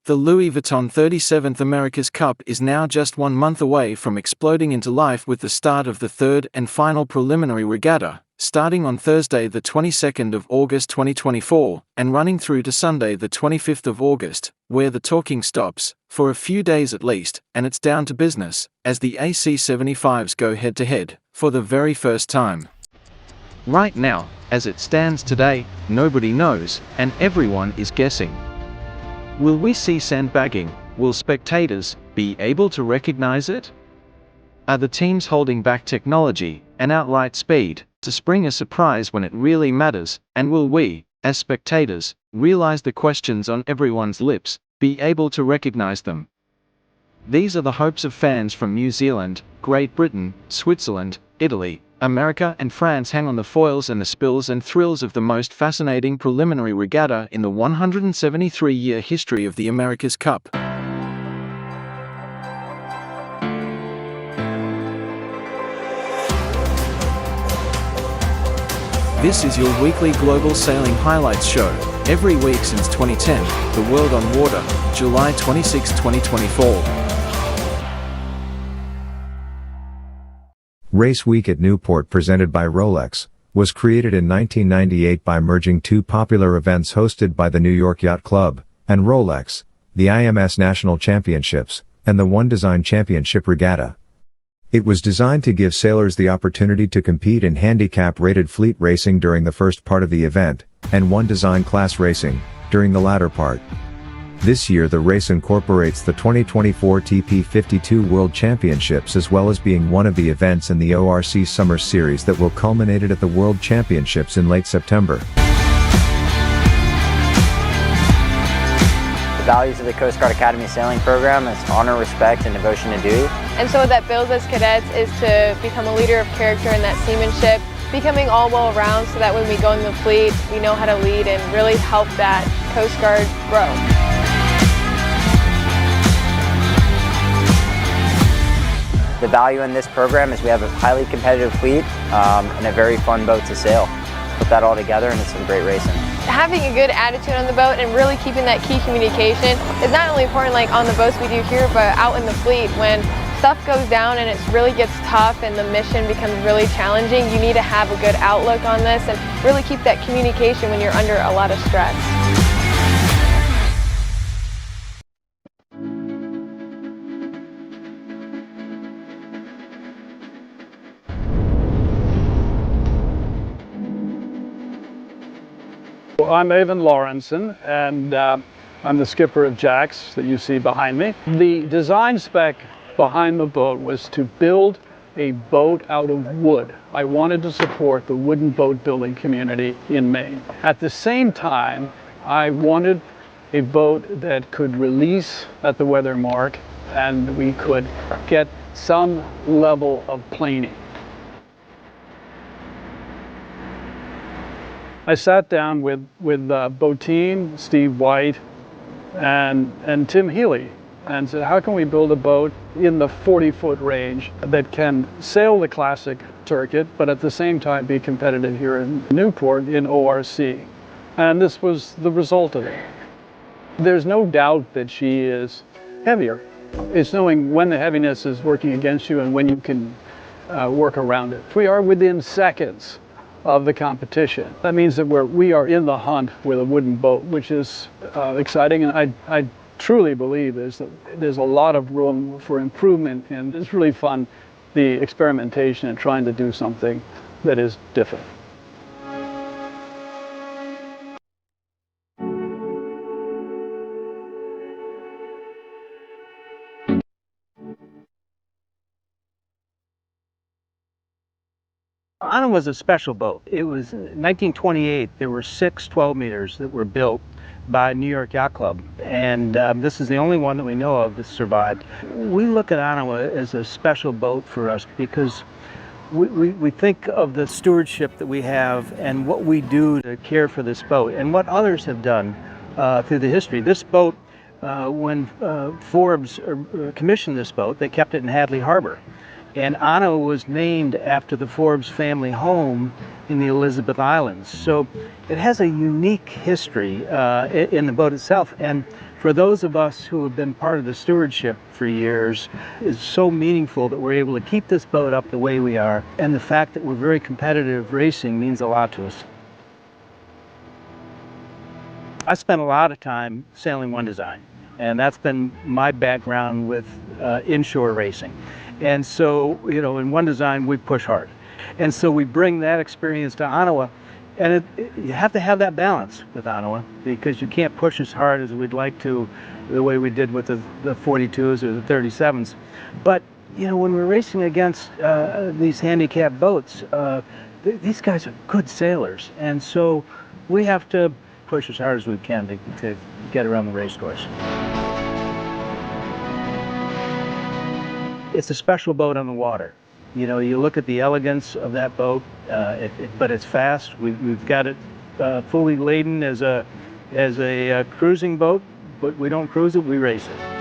The Louis Vuitton 37th America's Cup is now just 1 month away from exploding into life with the start of the third and final Preliminary Regatta, starting on Thursday the 22nd of August 2024, and running through to Sunday the 25th of August, where the talking stops, for a few days at least, and it's down to business, as the AC-75s go head-to-head, for the very first time. Right now, as it stands today, nobody knows, and everyone is guessing. Will we see sandbagging? Will spectators be able to recognize it? Are the teams holding back technology and outright speed to spring a surprise when it really matters? And will we, as spectators, realize the questions on everyone's lips, be able to recognize them? These are the hopes of fans from New Zealand, Great Britain, Switzerland, Italy, America and France hang on the foils and the spills and thrills of the most fascinating preliminary regatta in the 173-year history of the America's Cup. This is your weekly global sailing highlights show, every week since 2010, The World on Water, July 26, 2024. Race Week at Newport, presented by Rolex, was created in 1998 by merging two popular events hosted by the New York Yacht Club and Rolex, the IMS National Championships, and the One Design Championship Regatta. It was designed to give sailors the opportunity to compete in handicap-rated fleet racing during the first part of the event, and One Design class racing during the latter part. This year the race incorporates the 2024 TP52 World Championships as well as being one of the events in the ORC Summer Series that will culminate at the World Championships in late September. The values of the Coast Guard Academy Sailing Program is honor, respect, and devotion to duty. And so what that builds as cadets is to become a leader of character in that seamanship, becoming all well around so that when we go in the fleet, we know how to lead and really help that Coast Guard grow. The value in this program is we have a highly competitive fleet and a very fun boat to sail. Put that all together and it's some great racing. Having a good attitude on the boat and really keeping that key communication is not only important like on the boats we do here, but out in the fleet when stuff goes down and it really gets tough and the mission becomes really challenging, you need to have a good outlook on this and really keep that communication when you're under a lot of stress. I'm Evan Lawrenson, and I'm the skipper of Jack's that you see behind me. The design spec behind the boat was to build a boat out of wood. I wanted to support the wooden boat building community in Maine. At the same time, I wanted a boat that could release at the weather mark and we could get some level of planing. I sat down with Bottine, Steve White, and Tim Healy and said, how can we build a boat in the 40-foot range that can sail the classic circuit, but at the same time be competitive here in Newport in ORC? And this was the result of it. There's no doubt that she is heavier. It's knowing when the heaviness is working against you and when you can work around it. We are within seconds of the competition. That means that we are in the hunt with a wooden boat, which is exciting, and I truly believe there's a lot of room for improvement, and it's really fun, the experimentation and trying to do something that is different. Anna was a special boat. It was 1928. There were 6 12-meters that were built by New York Yacht Club, and this is the only one that we know of that survived. We look at Anna as a special boat for us because we think of the stewardship that we have and what we do to care for this boat and what others have done through the history. This boat, when Forbes commissioned this boat, they kept it in Hadley Harbor. And Anna was named after the Forbes family home in the Elizabeth Islands. So it has a unique history in the boat itself. And for For those of us who have been part of the stewardship for years, it's so meaningful that we're able to keep this boat up the way we are, and the fact that we're very competitive racing means a lot to us. I spent a lot of time sailing one design, and that's been my background with inshore racing. And so, in one design, we push hard. And so we bring that experience to Ottawa, and you have to have that balance with Ottawa, because you can't push as hard as we'd like to, the way we did with the 42s or the 37s. But, when we're racing against these handicapped boats, these guys are good sailors. And so we have to push as hard as we can to get around the race course. It's a special boat on the water. You look at the elegance of that boat, but it's fast. We've got it fully laden as a cruising boat, but we don't cruise it, we race it.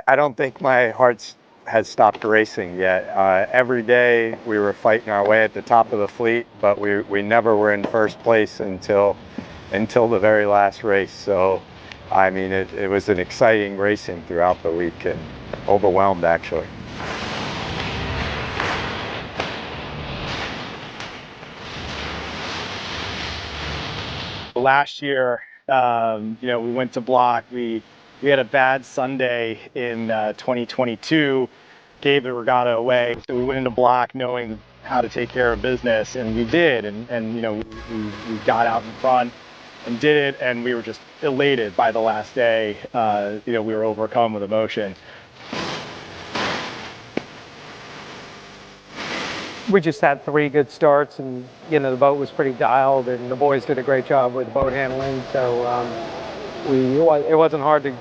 I don't think my heart has stopped racing yet. Every day we were fighting our way at the top of the fleet, but we never were in first place until the very last race. So, I mean, it was an exciting racing throughout the week, and overwhelmed actually. Last year, we went to block. We had a bad Sunday in 2022, gave the regatta away. So we went into block knowing how to take care of business, and we did. And we got out in front and did it, and we were just elated by the last day. We were overcome with emotion. We just had 3 good starts, and the boat was pretty dialed, and the boys did a great job with boat handling. So it wasn't hard to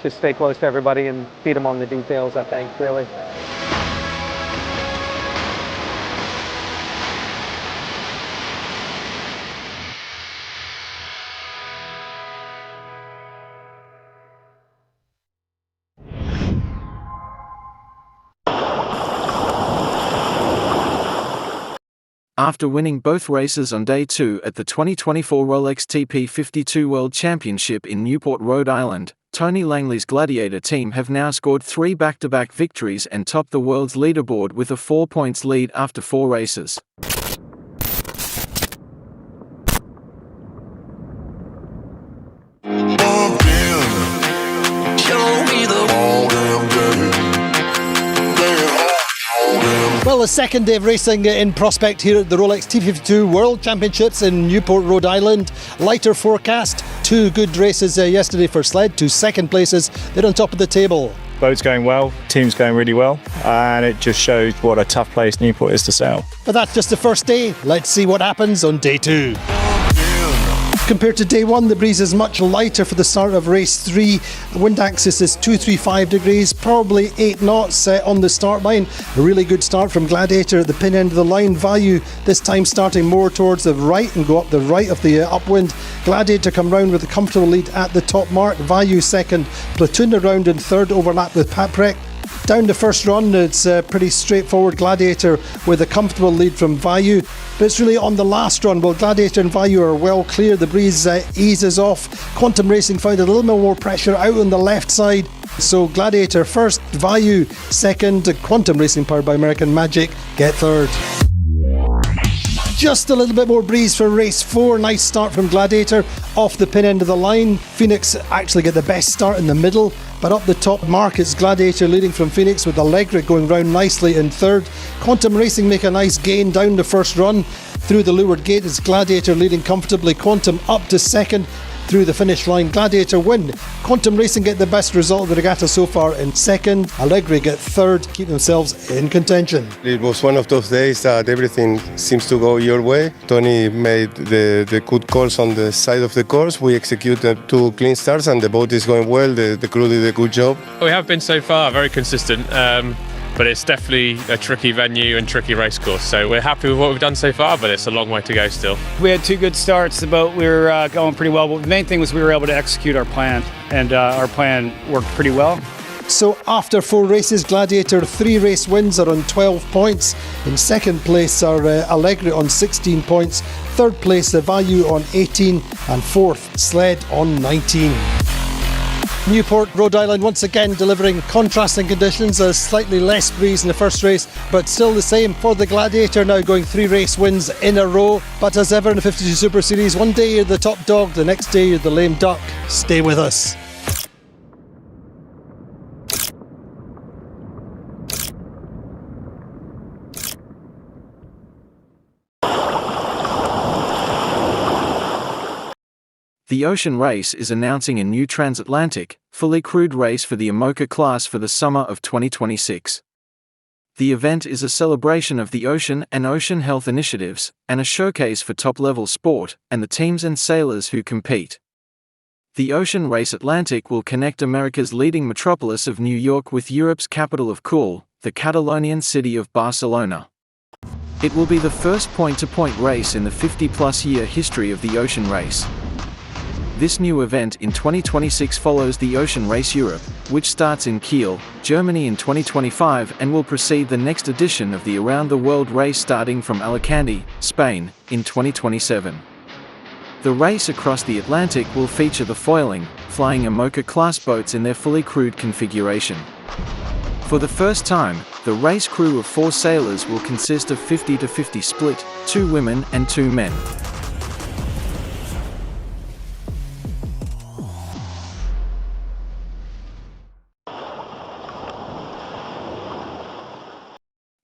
just stay close to everybody and feed them on the details, I think, really. After winning both races on Day 2 at the 2024 Rolex TP52 World Championship in Newport, Rhode Island, Tony Langley's Gladiator team have now scored 3 back-to-back victories and topped the world's leaderboard with a 4 points lead after 4 races. Well, the second day of racing in prospect here at the Rolex TP52 World Championships in Newport, Rhode Island. Lighter forecast, 2 good races yesterday for sled, 2 second places. They're on top of the table. Boat's going well, team's going really well, and it just shows what a tough place Newport is to sail. But that's just the first day. Let's see what happens on day 2. Compared to day 1, the breeze is much lighter for the start of race 3. The wind axis is 235 degrees, probably 8 knots on the start line. A really good start from Gladiator at the pin end of the line. Value this time starting more towards the right and go up the right of the upwind. Gladiator come round with a comfortable lead at the top mark. Value second, Platoon around in third, overlap with Paprec. Down the first run, it's pretty straightforward. Gladiator with a comfortable lead from Value. But it's really on the last run. Well, Gladiator and Value are well clear. The breeze eases off. Quantum Racing found a little bit more pressure out on the left side. So Gladiator first, Value second, Quantum Racing powered by American Magic get third. Just a little bit more breeze for race 4. Nice start from Gladiator off the pin end of the line. Phoenix actually get the best start in the middle, but up the top mark it's Gladiator leading from Phoenix with Allegra going round nicely in third. Quantum Racing make a nice gain down the first run. Through the leeward gate is Gladiator leading comfortably. Quantum up to second. through the finish line. Gladiator win. Quantum Racing get the best result of the regatta so far in second. Allegri get third, keep themselves in contention. It was one of those days that everything seems to go your way. Tony made the good calls on the side of the course. We executed 2 clean starts and the boat is going well. The crew did a good job. We have been so far very consistent, but it's definitely a tricky venue and tricky race course. So we're happy with what we've done so far, but it's a long way to go still. We had 2 good starts. The boat, we were going pretty well. But the main thing was we were able to execute our plan, and our plan worked pretty well. So after 4 races, Gladiator 3 race wins are on 12 points. In second place are Allegri on 16 points. Third place, the Value on 18. And fourth, Sled on 19. Newport, Rhode Island once again delivering contrasting conditions. A slightly less breeze in the first race, but still the same for the Gladiator, now going 3 race wins in a row. But as ever in the 52 Super Series, one day you're the top dog, the next day you're the lame duck. Stay with us. The Ocean Race is announcing a new transatlantic, fully crewed race for the IMOCA class for the summer of 2026. The event is a celebration of the ocean and ocean health initiatives, and a showcase for top-level sport and the teams and sailors who compete. The Ocean Race Atlantic will connect America's leading metropolis of New York with Europe's capital of cool, the Catalonian city of Barcelona. It will be the first point-to-point race in the 50-plus year history of the Ocean Race. This new event in 2026 follows the Ocean Race Europe, which starts in Kiel, Germany in 2025 and will precede the next edition of the Around the World race starting from Alicante, Spain, in 2027. The race across the Atlantic will feature the foiling, flying IMOCA class boats in their fully crewed configuration. For the first time, the race crew of 4 sailors will consist of 50-50 split, 2 women and 2 men.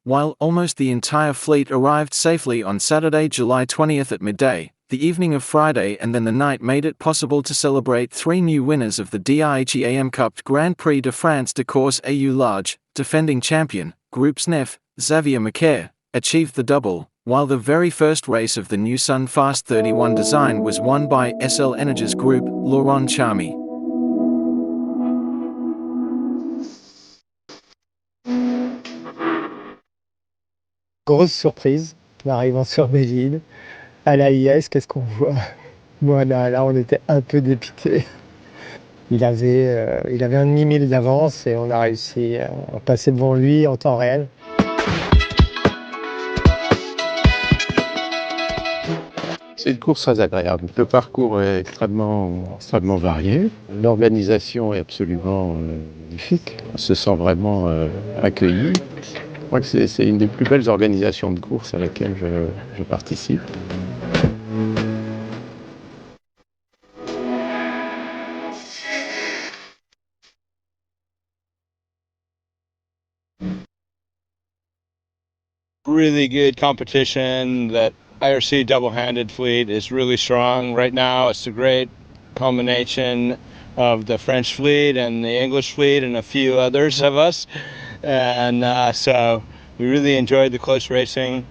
While almost the entire fleet arrived safely on Saturday, July 20th at midday, the evening of Friday and then the night made it possible to celebrate 3 new winners of the Drheam Cup Grand Prix de France de Course au Large. Defending champion, Groupe Snef, Xavier Macaire, achieved the double, while the very first race of the new Sun Fast 31 design was won by SL Energies Group, Laurent Charmy. Grosse surprise, en arrivant sur Belle-Île, à l'AIS, qu'est-ce qu'on voit? Voilà, là on était un peu dépité. Il avait un demi-mille d'avance et on a réussi à passer devant lui en temps réel. C'est une course très agréable. Le parcours est extrêmement varié. L'organisation est absolument magnifique. On se sent vraiment accueilli. Je crois que c'est une des plus belles organisations de course à laquelle je participe. Really good competition. That IRC double-handed fleet is really strong right now. It's a great combination of the French fleet and the English fleet and a few others of us. And so we really enjoyed the close racing.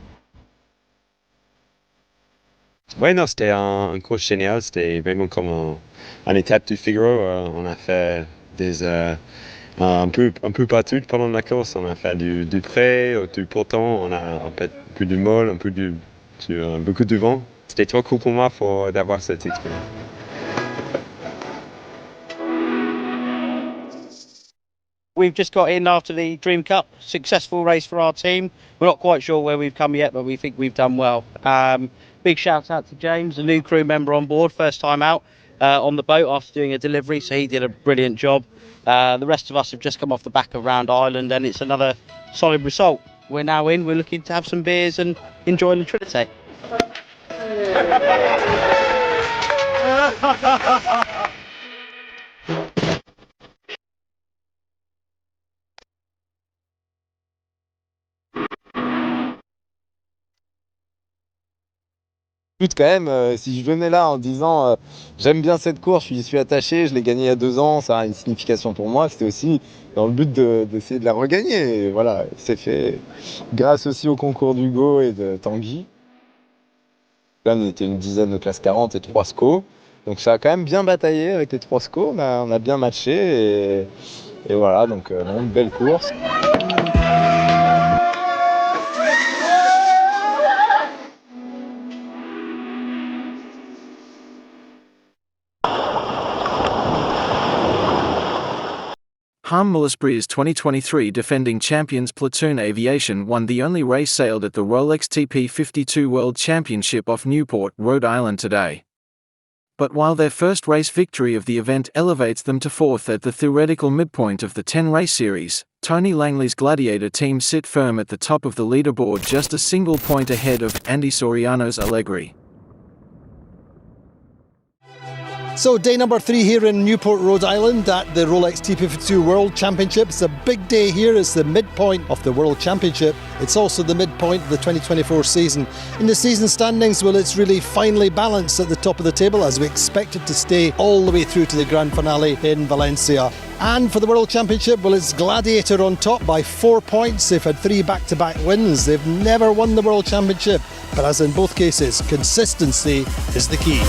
Ouais, non, c'était une course géniale. C'était vraiment comme une étape du Figaro. On a fait un peu partout pendant la course. On a fait du près, du pourtant. On a fait un peu du molle, beaucoup de vent. C'était trop cool pour moi d'avoir cette expérience. We've just got in after the Drheam Cup, successful race for our team. We're not quite sure where we've come yet, but we think we've done well. Big shout out to James, a new crew member on board, first time out on the boat after doing a delivery, so he did a brilliant job. The rest of us have just come off the back of Round Island and it's another solid result. We're now in, we're looking to have some beers and enjoy the Trinity. But quand même, si je venais là en disant j'aime bien cette course, je suis attaché, je l'ai gagnée il y a 2 ans, ça a une signification pour moi, c'était aussi dans le but d'essayer de la regagner. Et voilà, c'est fait grâce aussi au concours d'Hugo et de Tanguy. Là, on était une dizaine de classe 40 et 3 SCO. Donc ça a quand même bien bataillé avec les 3 SCO, on a bien matché et voilà, donc une belle course. Harm Mullisbury's 2023 defending champions Platoon Aviation won the only race sailed at the Rolex TP52 World Championship off Newport, Rhode Island today. But while their first race victory of the event elevates them to fourth at the theoretical midpoint of the 10-race series, Tony Langley's Gladiator team sit firm at the top of the leaderboard, just a single point ahead of Andy Soriano's Allegri. So day number 3 here in Newport, Rhode Island at the Rolex TP52 World Championship. It's a big day here. It's the midpoint of the World Championship. It's also the midpoint of the 2024 season. In the season standings, well, it's really finely balanced at the top of the table as we expect it to stay all the way through to the grand finale in Valencia. And for the World Championship, well, it's Gladiator on top by 4 points. They've had 3 back-to-back wins. They've never won the World Championship. But as in both cases, consistency is the key.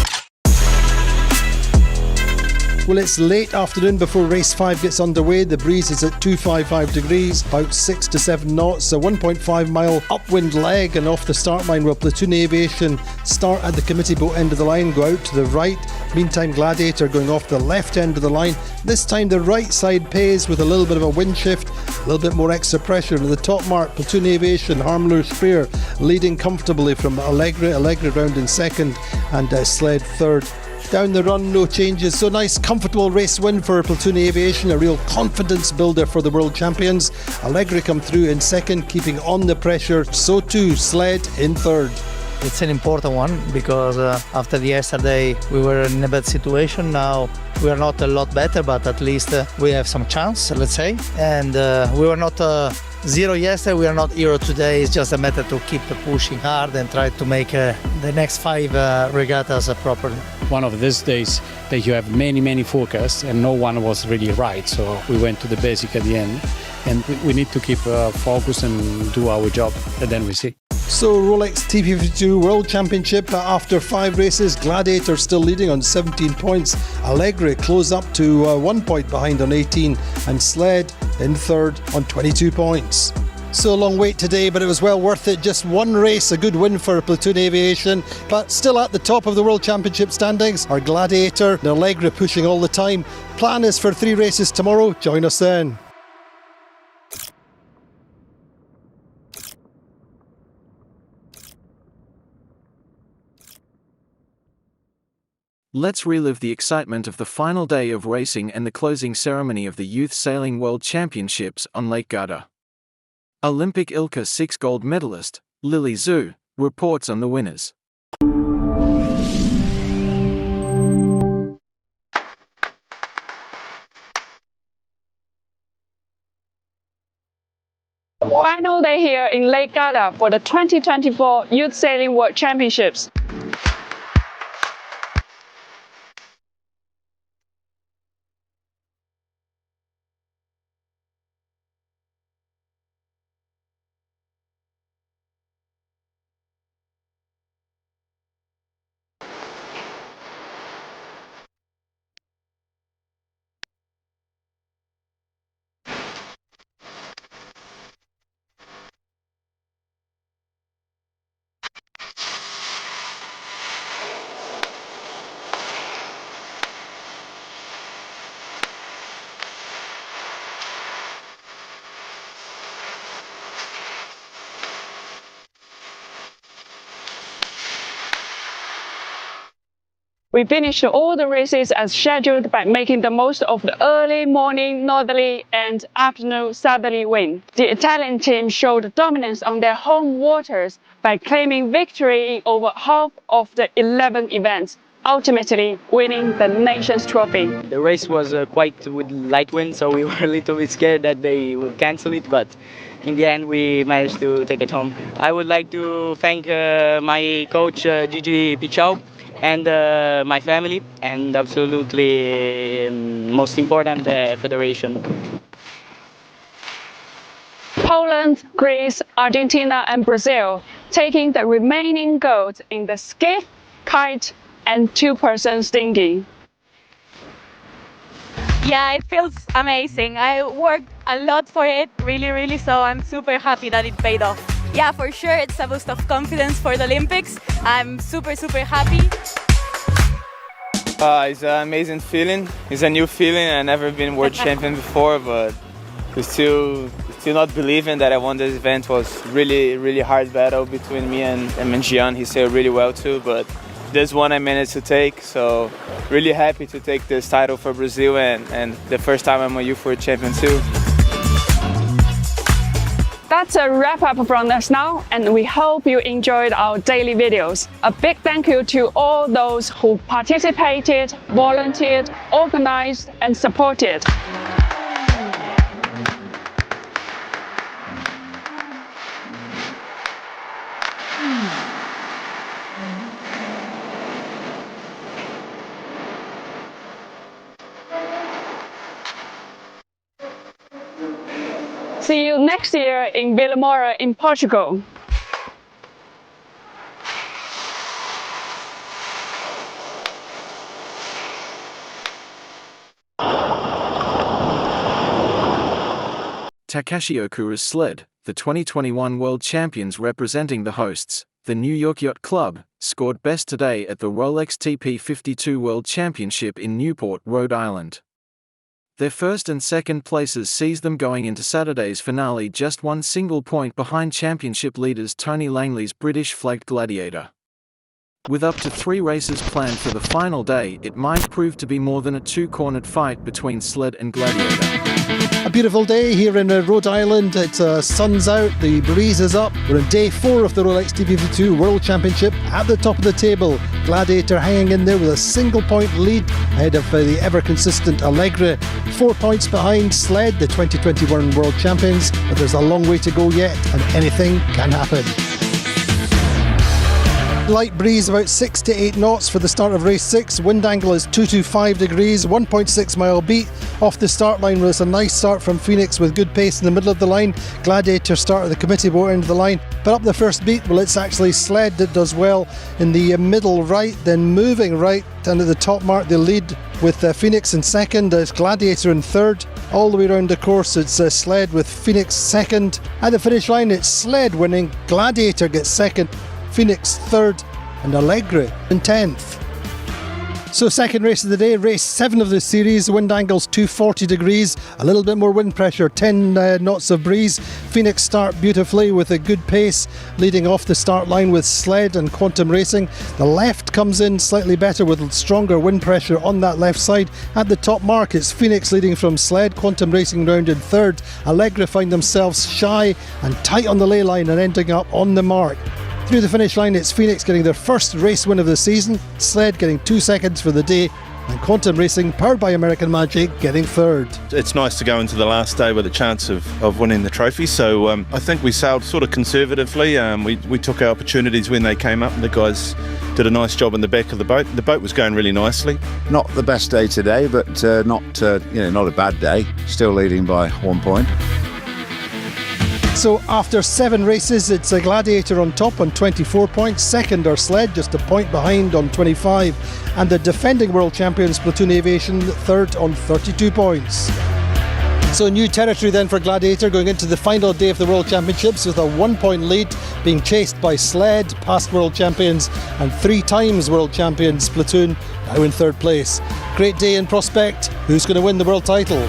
Well, it's late afternoon before race 5 gets underway. The breeze is at 255 degrees, about 6 to 7 knots, a 1.5 mile upwind leg, and off the start line will Platoon Aviation start at the committee boat end of the line, go out to the right. Meantime, Gladiator going off the left end of the line. This time the right side pays with a little bit of a wind shift, a little bit more extra pressure. And at the top mark, Platoon Aviation, Harmless Spear leading comfortably from Allegri round in second, and Sled third. Down the run, no changes. So nice, comfortable race win for Platoon Aviation, a real confidence builder for the world champions. Allegri come through in second, keeping on the pressure. So too, Sled in third. It's an important one because after yesterday we were in a bad situation. Now we are not a lot better, but at least we have some chance, let's say. And we were not zero yesterday, we are not zero today. It's just a matter to keep pushing hard and try to make the next 5 regattas properly. One of these days that you have many forecasts and no one was really right. So we went to the basic at the end, and we need to keep focused and do our job, and then we see. So Rolex TP52 World Championship after 5 races, Gladiator still leading on 17 points. Allegri close up to 1 point behind on 18, and Sled in third on 22 points. So long wait today, but it was well worth it. Just 1 race, a good win for Platoon Aviation, but still at the top of the World Championship standings are Gladiator and Allegri pushing all the time. Plan is for 3 races tomorrow. Join us then. Let's relive the excitement of the final day of racing and the closing ceremony of the Youth Sailing World Championships on Lake Garda. Olympic ILCA 6 gold medalist, Lily Zhu, reports on the winners. Final day here in Lake Garda for the 2024 Youth Sailing World Championships. We finished all the races as scheduled by making the most of the early morning northerly and afternoon southerly wind. The Italian team showed dominance on their home waters by claiming victory in over half of the 11 events, ultimately winning the nation's trophy. The race was quite with light wind, so we were a little bit scared that they would cancel it, but in the end, we managed to take it home. I would like to thank my coach, Gigi Pichau, and my family, and absolutely most important, the federation. Poland, Greece, Argentina and Brazil taking the remaining gold in the skiff, kite and two-person stinging. Yeah, it feels amazing. I worked a lot for it, really, so I'm super happy that it paid off. Yeah, for sure, it's a boost of confidence for the Olympics. I'm super happy. It's an amazing feeling. It's a new feeling. I've never been world champion before, but still not believing that I won this event. Was really hard battle between me and Gian. He sailed really well too, but this one I managed to take. So really happy to take this title for Brazil and the first time I'm a youth world champion too. That's a wrap up from us now, and we hope you enjoyed our daily videos. A big thank you to all those who participated, volunteered, organized and supported. See you next year in Vila Moura in Portugal. Takashi Okura's sled, the 2021 world champions representing the hosts, the New York Yacht Club, scored best today at the Rolex TP52 World Championship in Newport, Rhode Island. Their first and second places sees them going into Saturday's finale just one single point behind championship leaders Tony Langley's British flagged Gladiator. With up to 3 races planned for the final day, it might prove to be more than a two-cornered fight between sled and Gladiator. A beautiful day here in Rhode Island. It's sun's out, the breeze is up. We're on day 4 of the Rolex TP52 World Championship. At the top of the table, Gladiator hanging in there with a single point lead ahead of the ever-consistent Allegre. 4 points behind Sled, the 2021 World Champions. But there's a long way to go yet, and anything can happen. Light breeze about 6 to 8 knots for the start of race 6. Wind angle is 225 degrees, 1.6 mile beat off the start line. It's a nice start from Phoenix with good pace in the middle of the line. Gladiator started the committee boat end of the line. But up the first beat, well, it's actually Sled that does well in the middle right, then moving right, and at the top mark the lead with Phoenix in second. There's Gladiator in third. All the way around the course, it's Sled with Phoenix second. At the finish line, it's Sled winning. Gladiator gets second. Phoenix third and Allegre in 10th. So second race of the day, race 7 of the series, wind angles 240 degrees, a little bit more wind pressure, 10 knots of breeze. Phoenix start beautifully with a good pace, leading off the start line with Sled and Quantum Racing. The left comes in slightly better with stronger wind pressure on that left side. At the top mark, it's Phoenix leading from Sled, Quantum Racing round in third. Allegre find themselves shy and tight on the ley line and ending up on the mark. Through the finish line, it's Phoenix getting their first race win of the season, Sled getting 2 seconds for the day, and Quantum Racing, powered by American Magic, getting third. It's nice to go into the last day with a chance of winning the trophy, so I think we sailed sort of conservatively. We took our opportunities when they came up, and the guys did a nice job in the back of the boat. The boat was going really nicely. Not the best day today, but not a bad day, still leading by 1 point. So after 7 races, it's a Gladiator on top on 24 points. Second are Sled, just a point behind on 25. And the defending world champions, Platoon Aviation, third on 32 points. So new territory then for Gladiator going into the final day of the World Championships with a 1 point lead, being chased by Sled, past world champions, and 3 times world champions Platoon, now in third place. Great day in prospect. Who's going to win the world title?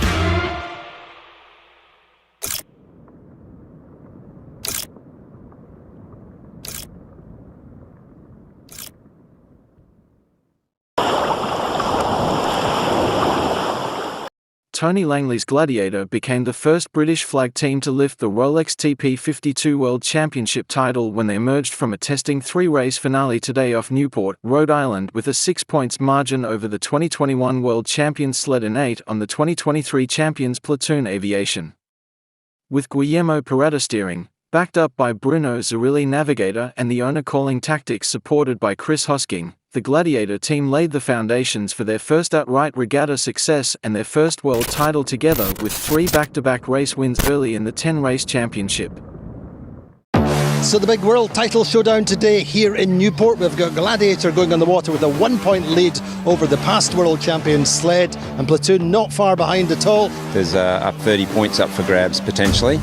Tony Langley's Gladiator became the first British flag team to lift the Rolex TP52 World Championship title when they emerged from a testing 3-race finale today off Newport, Rhode Island with a 6 points margin over the 2021 World Champions Sled and 8 on the 2023 champions Platoon Aviation. With Guillermo Peretta steering, backed up by Bruno Zerilli Navigator and the owner calling tactics supported by Chris Hosking, the Gladiator team laid the foundations for their first outright regatta success and their first world title together with 3 back-to-back race wins early in the 10-race championship. So the big world title showdown today here in Newport. We've got Gladiator going on the water with a 1-point lead over the past world champion Sled, and Platoon not far behind at all. There's up 30 points up for grabs potentially,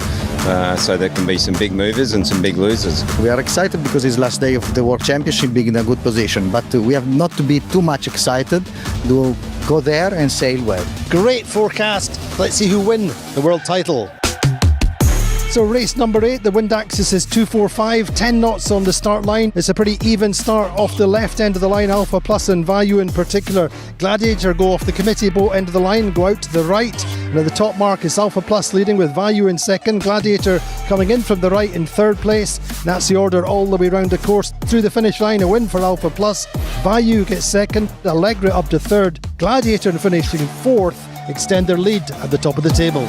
so there can be some big movers and some big losers. We are excited because it's last day of the World Championship, being in a good position, but we have not to be too much excited. To go there and sail well. Great forecast. Let's see who win the world title. So race number 8, the wind axis is 245, 10 knots on the start line. It's a pretty even start off the left end of the line, Alpha Plus and Value in particular. Gladiator go off the committee boat end of the line, go out to the right. And at the top mark is Alpha Plus leading with Value in second. Gladiator coming in from the right in third place. And that's the order all the way round the course. Through the finish line, a win for Alpha Plus. Value gets second, Allegra up to third. Gladiator finishing fourth, extend their lead at the top of the table.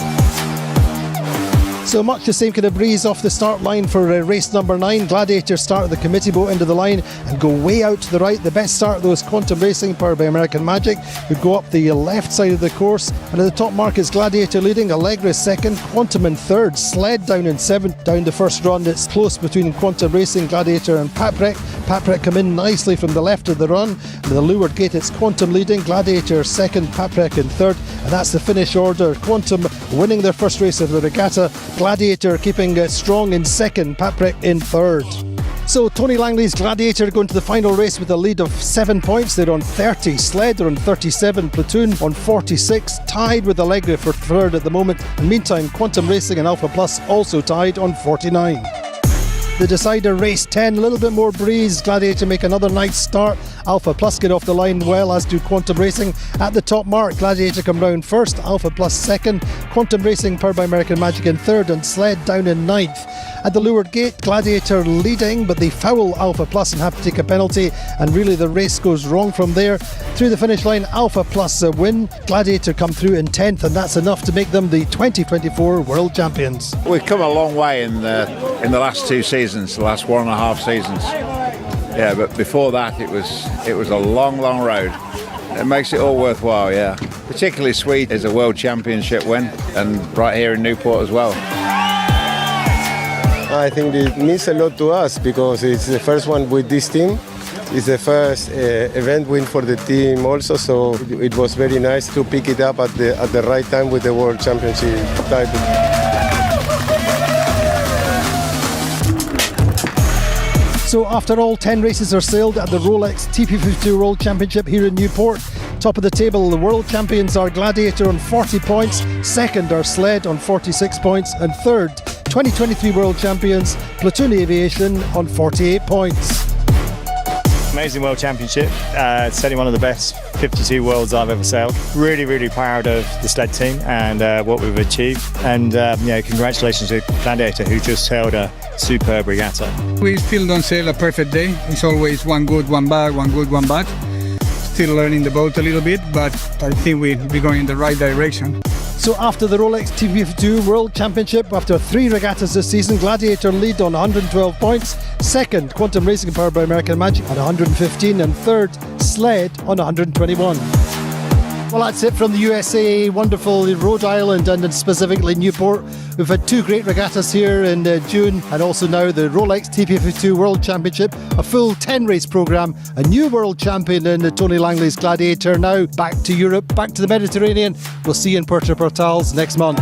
So much the same kind of breeze off the start line for race number 9. Gladiator start at the committee boat end of the line and go way out to the right. The best start of those Quantum Racing, powered by American Magic, who go up the left side of the course. And at the top mark is Gladiator leading, Allegra second, Quantum in third, Sled down in seventh. Down the first run, it's close between Quantum Racing, Gladiator and Paprec. Paprec come in nicely from the left of the run. And the leeward gate, it's Quantum leading, Gladiator second, Paprec in third. And that's the finish order. Quantum winning their first race of the regatta. Gladiator keeping strong in second, Paprec in third. So Tony Langley's Gladiator going to the final race with a lead of 7 points. They're on 30. Sled are on 37. Platoon on 46. Tied with Allegra for third at the moment. And meantime, Quantum Racing and Alpha Plus also tied on 49. The decider race 10, a little bit more breeze. Gladiator make another nice start. Alpha Plus get off the line well, as do Quantum Racing. At the top mark, Gladiator come round first, Alpha Plus second, Quantum Racing powered by American Magic in third, and Sled down in ninth. At the leeward gate, Gladiator leading, but they foul Alpha Plus and have to take a penalty, and really the race goes wrong from there. Through the finish line, Alpha Plus win. Gladiator come through in 10th, and that's enough to make them the 2024 World Champions. We've come a long way in the last 2 seasons, the last 1.5 seasons. Yeah, but before that it was a long road. It makes it all worthwhile, yeah. Particularly sweet is a World Championship win, and right here in Newport as well. I think it means a lot to us because it's the first one with this team. It's the first event win for the team also, so it was very nice to pick it up at the right time with the World Championship title. So after all 10 races are sailed at the Rolex TP52 World Championship here in Newport, top of the table, the world champions are Gladiator on 40 points, second are Sled on 46 points, and third, 2023 world champions Platoon Aviation on 48 points. Amazing World Championship, certainly one of the best 52 worlds I've ever sailed. Really proud of the Sled team and what we've achieved, and congratulations to Gladiator, who just sailed a superb regatta. We still don't sail a perfect day. It's always one good, one bad, one good, one bad. Still learning the boat a little bit, but I think we're going in the right direction. So after the Rolex TP52 World Championship, after 3 regattas this season, Gladiator lead on 112 points, second Quantum Racing powered by American Magic on 115, and third Sled on 121. Well, that's it from the USA, wonderful Rhode Island and specifically Newport. We've had 2 great regattas here in June, and also now the Rolex TP52 World Championship, a full 10 race programme, a new world champion in Tony Langley's Gladiator, now back to Europe, back to the Mediterranean. We'll see you in Puerto Portals next month.